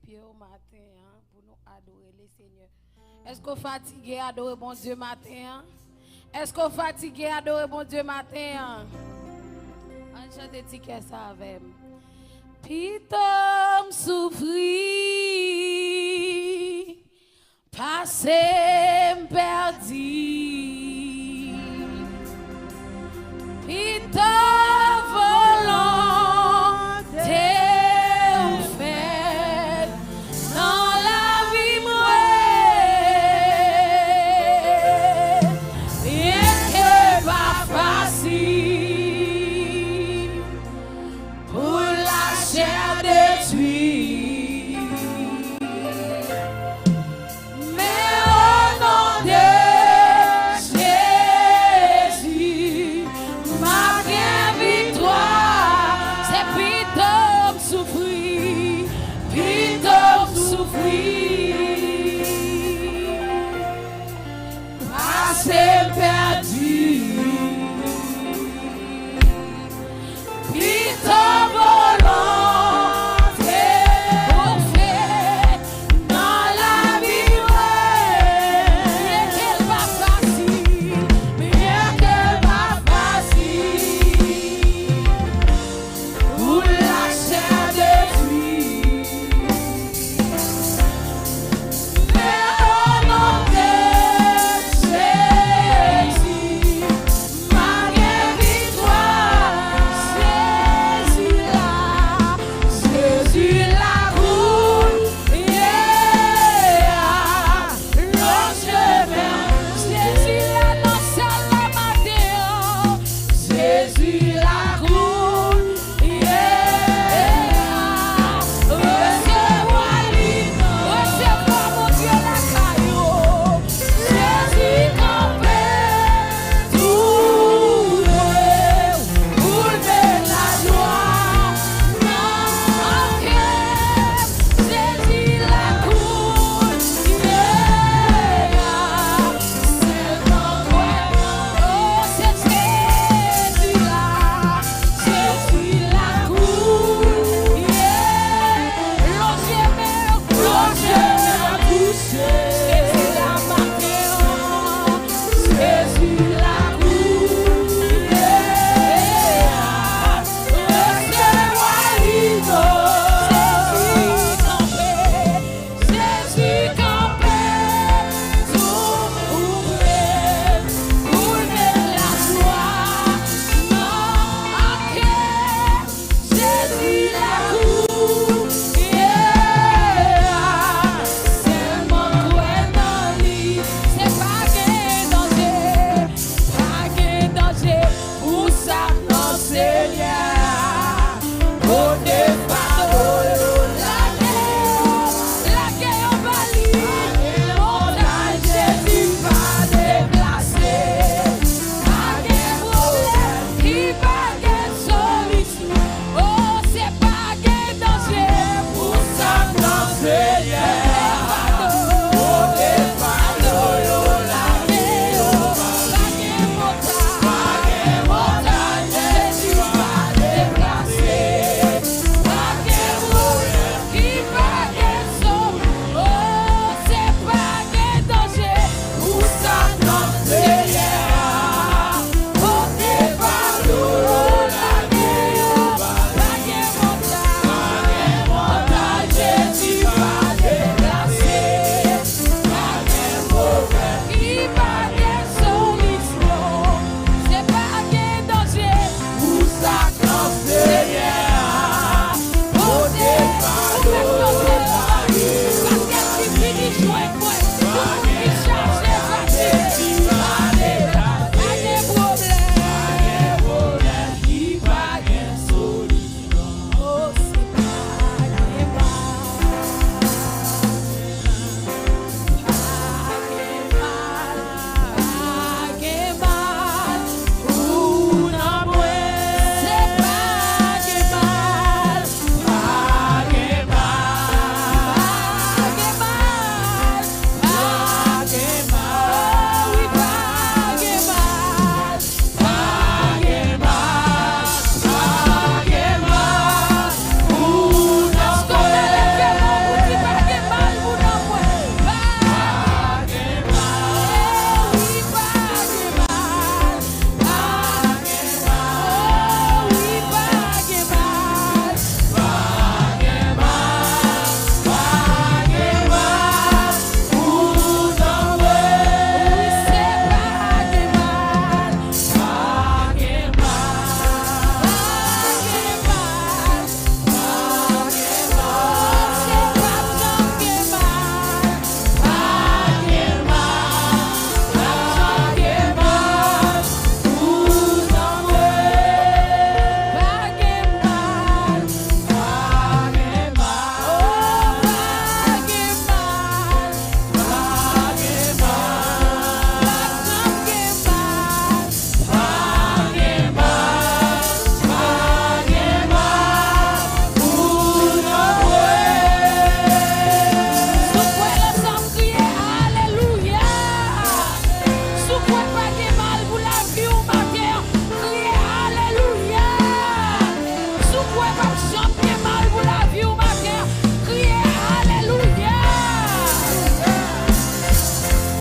pieds au matin hein, pour nous adorer le Seigneur. Est-ce qu'on fatigué à adorer bon Dieu matin? Hein? Est-ce qu'on fatigué à adorer bon Dieu matin? Hein? On chante des tickets ça avec moi. Pitom souffri, passé perdu. Pitom volonté ou fait dans la vie mouée. Rien que pas facile pour la chair détruite. Mais au nom de Jésus, ma victoire, c'est Pitom souffrir, Pitom souffrir. Passez